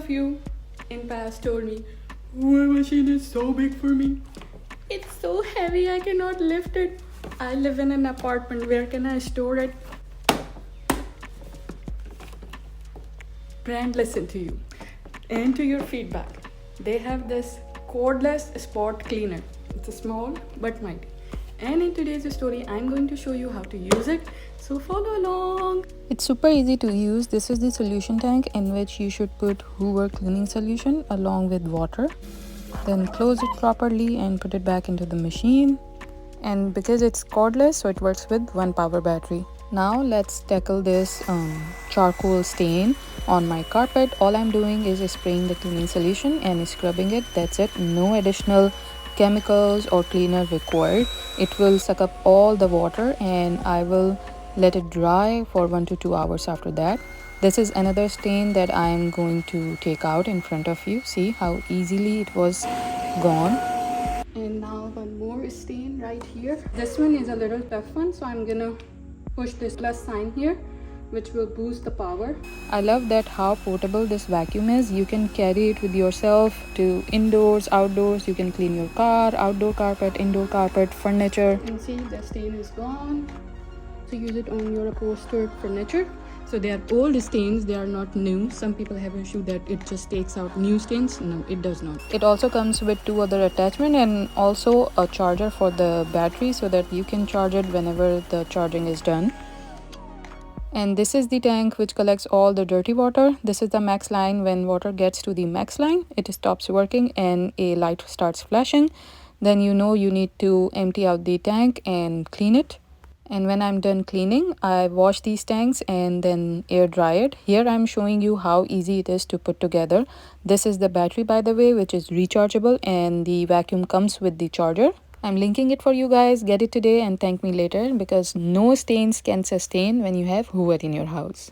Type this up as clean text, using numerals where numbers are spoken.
of you in past told me, Hoover machine is so big for me. It's so heavy, I cannot lift it. I live in an apartment, where can I store it? Brand listen to you and to your feedback. They have this cordless spot cleaner. It's a small but mighty. And in today's story, I'm going to show you how to use it. So follow along. It's super easy to use. This is the solution tank in which you should put Hoover cleaning solution along with water. Then close it properly and put it back into the machine. And because it's cordless, so it works with one power battery. Now let's tackle this charcoal stain on my carpet. All I'm doing is spraying the cleaning solution and scrubbing it. That's it. No additional chemicals or cleaner required. It will suck up all the water and I will let it dry for 1 to 2 hours after that. This is another stain that I am going to take out in front of you. See how easily it was gone. And now one more stain right here. This one is a little tough one, so I'm gonna push this plus sign here, which will boost the power. I love that how portable this vacuum is. You can carry it with yourself to indoors, outdoors. You can clean your car, outdoor carpet, indoor carpet, furniture. You can see the stain is gone. So use it on your upholstered furniture. So they are old stains, they are not new. Some people have an issue that it just takes out new stains. No, it does not. It also comes with 2 other attachments and also a charger for the battery so that you can charge it whenever the charging is done. And this is the tank which collects all the dirty water. This is the max line. When water gets to the max line, it stops working and a light starts flashing. Then you know you need to empty out the tank and clean it. And when I'm done cleaning, I wash these tanks and then air dry it. Here I'm showing you how easy it is to put together. This is the battery, by the way, which is rechargeable, and the vacuum comes with the charger. I'm linking it for you guys. Get it today and thank me later, because no stains can sustain when you have Hoover in your house.